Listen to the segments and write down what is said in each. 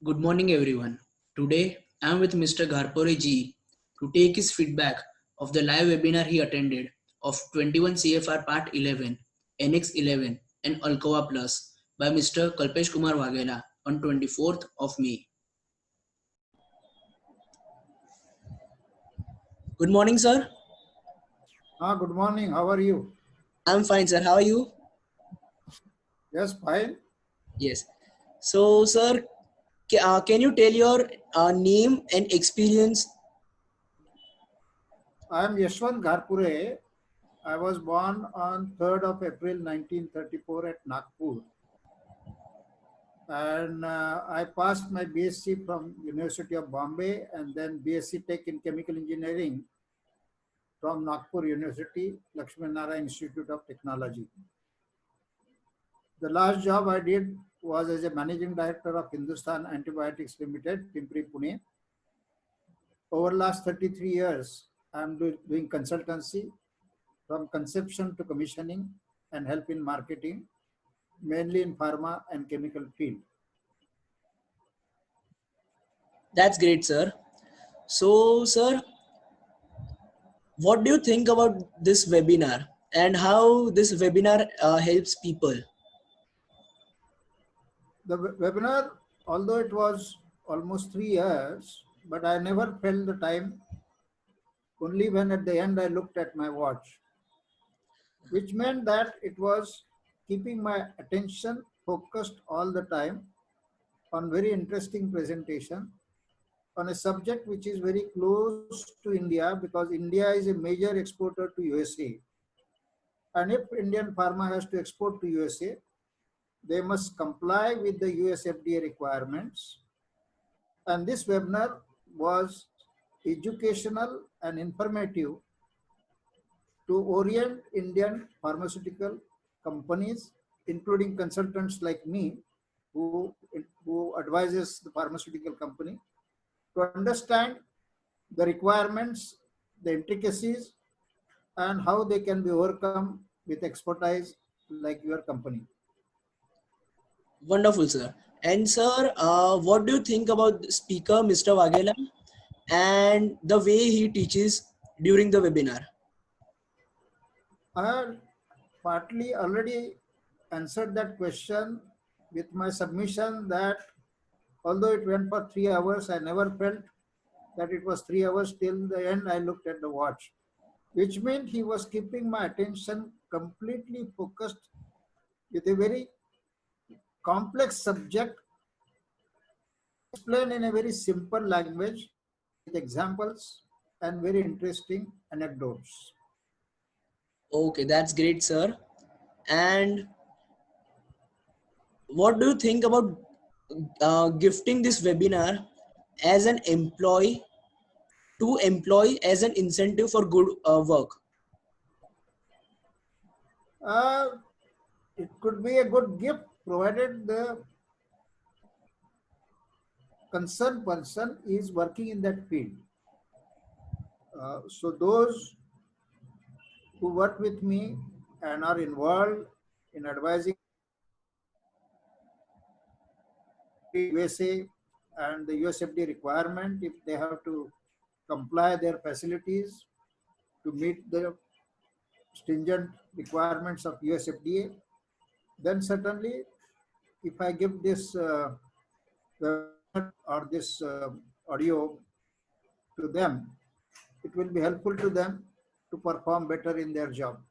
Good morning, everyone. Today, I am with Mr. Gharpore ji to take his feedback of the live webinar he attended of 21 CFR Part 11, NX 11, and Alcoa Plus by Mr. Kalpesh Kumar Waghela on 24th of May. Good morning, sir. Good morning. How are you? I'm fine, sir. How are you? Yes, fine. Yes. So, sir, can you tell your name and experience? I am Yashwant Gharpure. I was born on 3rd of April 1934 at Nagpur. And I passed my BSc from University of Bombay and then BSc Tech in Chemical Engineering from Nagpur University, Lakshmi Narayan Institute of Technology. The last job I did was as a managing director of Hindustan Antibiotics Limited, Pimpri, Pune. Over last 33 years, I am doing consultancy from conception to commissioning and help in marketing, mainly in pharma and chemical field. That's great, sir. So, sir, what do you think about this webinar and how this webinar helps people? The webinar, although it was almost 3 years, but I never felt the time, only when at the end I looked at my watch, which meant that it was keeping my attention focused all the time on very interesting presentation on a subject which is very close to India, because India is a major exporter to USA. And if Indian pharma has to export to USA, they must comply with the US FDA requirements. And this webinar was educational and informative to orient Indian pharmaceutical companies, including consultants like me, who advises the pharmaceutical company, to understand the requirements, the intricacies, and how they can be overcome with expertise like your company. Wonderful, sir. And sir, what do you think about the speaker, Mr. Waghela, and the way he teaches during the webinar? I had partly already answered that question with my submission that although it went for 3 hours, I never felt that it was 3 hours. Till the end, I looked at the watch, which meant he was keeping my attention completely focused with a very complex subject explained in a very simple language with examples and very interesting anecdotes. Okay, that's great, sir. And what do you think about gifting this webinar as an employee to employee as an incentive for good work? Uh, it could be a good gift provided the concerned person is working in that field. So those who work with me and are involved in advising USA and the USFDA requirement, if they have to comply their facilities to meet the stringent requirements of USFDA, then certainly if I give this or this audio to them, it will be helpful to them to perform better in their job.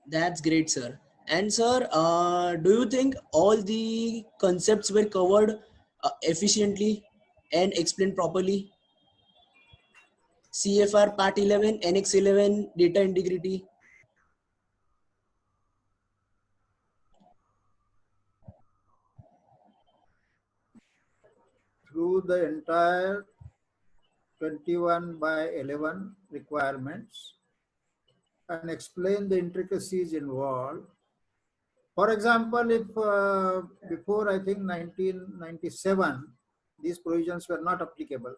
That's great, sir. And sir, do you think all the concepts were covered efficiently and explained properly? CFR Part 11, NX 11, data integrity. Through the entire 21 by 11 requirements and explain the intricacies involved. For example, if before I think 1997, these provisions were not applicable,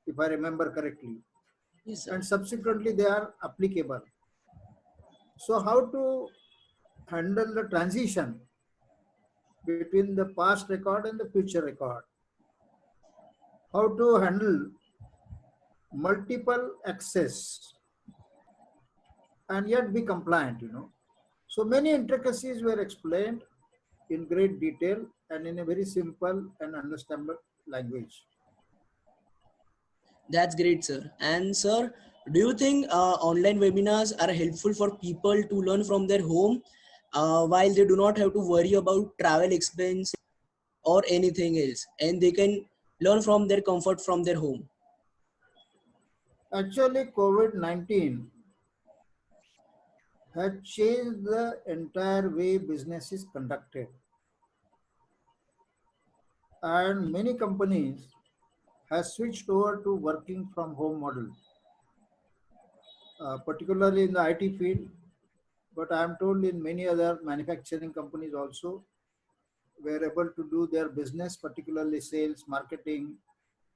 if I remember correctly. Yes, sir. And subsequently they are applicable. So how to handle the transition between the past record and the future record. How to handle multiple access and yet be compliant. So many intricacies were explained in great detail and in a very simple and understandable language. That's great, sir. And sir, do you think online webinars are helpful for people to learn from their home while they do not have to worry about travel expense or anything else, and they can learn from their comfort from their home? Actually, COVID-19 had changed the entire way business is conducted, and many companies have switched over to working from home model, particularly in the IT field, but I am told in many other manufacturing companies also were able to do their business, particularly sales, marketing,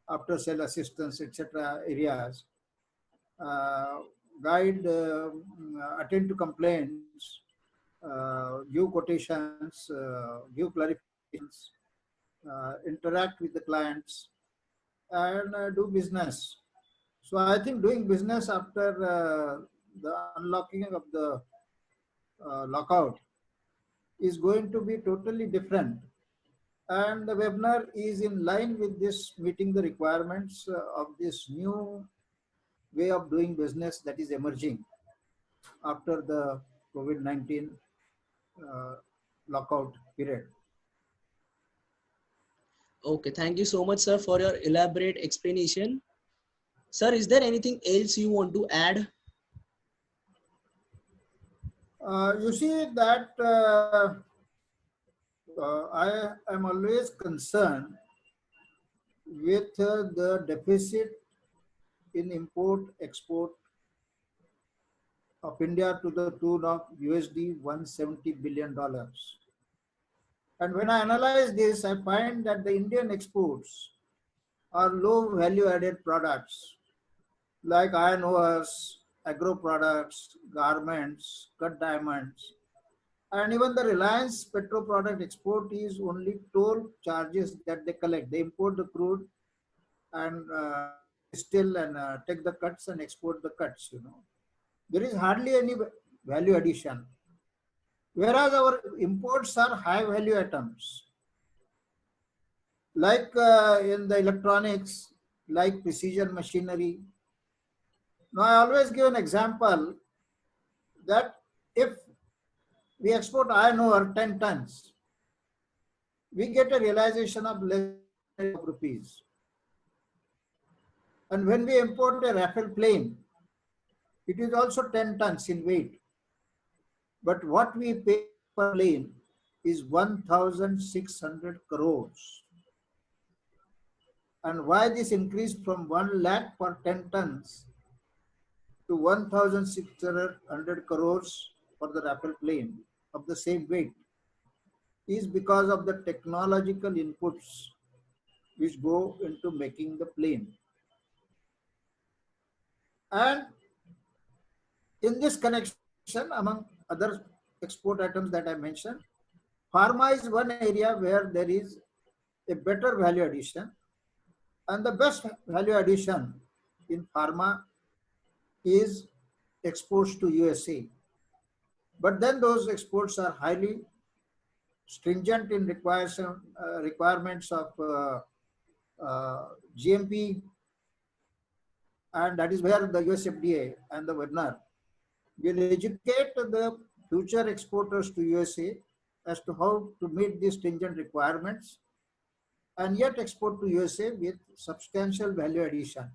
after sale assistance, etc. areas, uh, guide, attend to complaints, give quotations, give clarifications, interact with the clients, and do business. So I think doing business after the unlocking of the lockout is going to be totally different. And the webinar is in line with this, meeting the requirements of this new way of doing business that is emerging after the COVID-19 uh, lockout period. Okay, thank you so much, sir, for your elaborate explanation. Sir, is there anything else you want to add? You see that I am always concerned with the deficit in import export of India to the tune of USD $170 billion. And when I analyze this, I find that the Indian exports are low value added products like iron ores, agro products, garments, cut diamonds, and even the Reliance petro product export is only toll charges that they collect. They import the crude and distill and take the cuts and export the cuts. There is hardly any value addition. Whereas our imports are high value items, like in the electronics, like precision machinery. Now, I always give an example that if we export iron ore 10 tons, we get a realization of less than rupees. And when we import a Rafale plane, it is also 10 tons in weight. But what we pay per plane is 1,600 crores. And why this increase from 1 lakh per 10 tons to 1,600 crores for the Rafale plane of the same weight is because of the technological inputs which go into making the plane. And in this connection, among other export items that I mentioned, pharma is one area where there is a better value addition. And the best value addition in pharma is exports to USA. But then those exports are highly stringent in requirements of GMP, and that is where the US FDA and the webinar will educate the future exporters to USA as to how to meet these stringent requirements and yet export to USA with substantial value addition.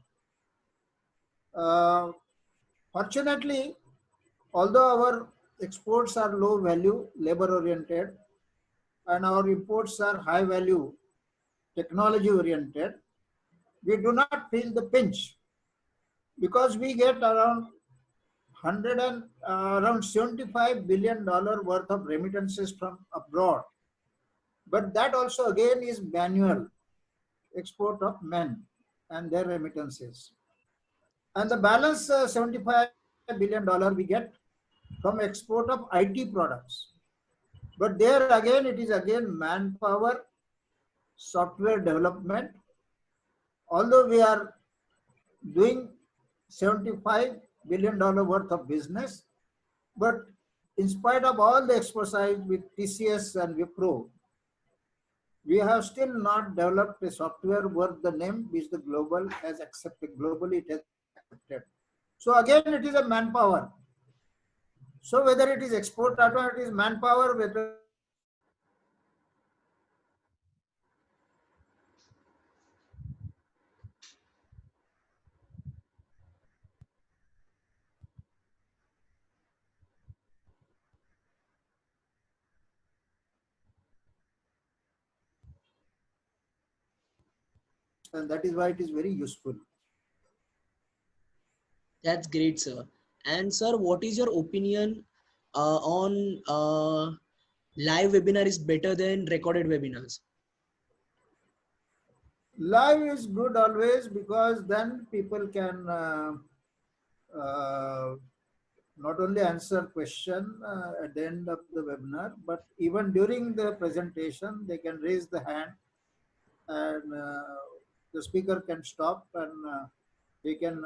Uh, Fortunately, although our exports are low value, labor oriented, and our imports are high value, technology oriented, we do not feel the pinch because we get around 100 and around $75 billion worth of remittances from abroad. But that also again is manual export of men and their remittances. And the balance $75 billion we get from export of IT products. But there again, it is again manpower, software development. Although we are doing $75 billion worth of business, but in spite of all the expertise with TCS and Wipro, we have still not developed a software worth the name which the global has accepted. Globally, it has accepted. So again, it is a manpower. So whether it is export or it is manpower, whether and that is why it is very useful. That's great, sir. And sir, what is your opinion on live webinar is better than recorded webinars? Live is good always because then people can uh, not only answer question at the end of the webinar, but even during the presentation, they can raise the hand and the speaker can stop and they can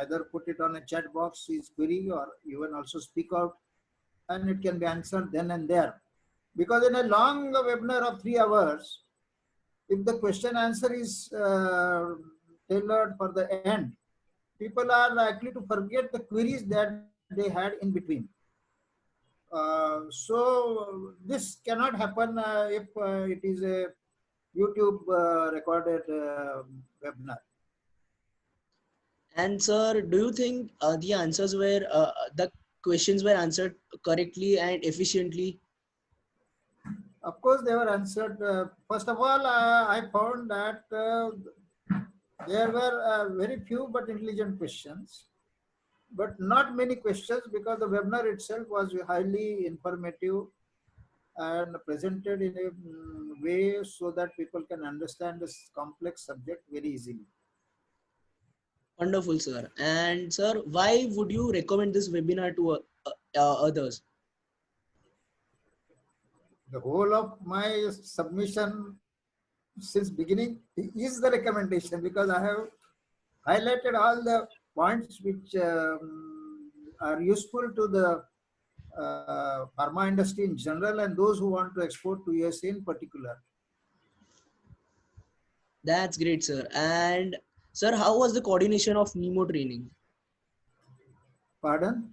either put it on a chat box, his query, or even also speak out, and it can be answered then and there. Because in a long webinar of 3 hours, if the question answer is tailored for the end, people are likely to forget the queries that they had in between. So this cannot happen if it is a YouTube recorded webinar. And sir, do you think the answers were the questions were answered correctly and efficiently? Of course, they were answered. First of all, I found that there were very few but intelligent questions, but not many questions because the webinar itself was highly informative and presented in a way so that people can understand this complex subject very easily. Wonderful, sir. And sir, why would you recommend this webinar to others? The whole of my submission since beginning is the recommendation because I have highlighted all the points which are useful to the pharma industry in general and those who want to export to USA in particular. That's great, sir. And sir, how was the coordination of Nemo training? Pardon?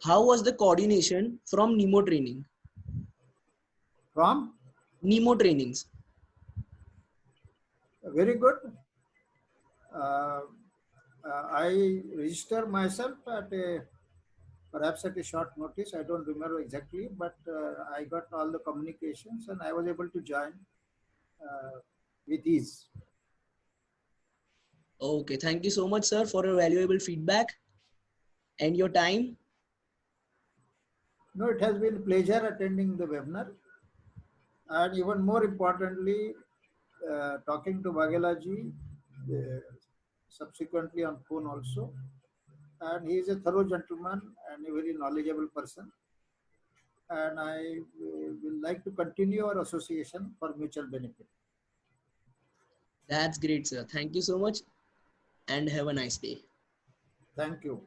How was the coordination from Nemo training? From? Nemo trainings. Very good. Uh, I register myself at a perhaps at a short notice. I don't remember exactly, but I got all the communications and I was able to join uh, with ease. Okay, thank you so much, sir, for your valuable feedback and your time. No, it has been a pleasure attending the webinar, and even more importantly, talking to Bagelaji, subsequently on phone also. And he is a thorough gentleman and a very knowledgeable person. And I will like to continue our association for mutual benefit. That's great, sir. Thank you so much and have a nice day. Thank you.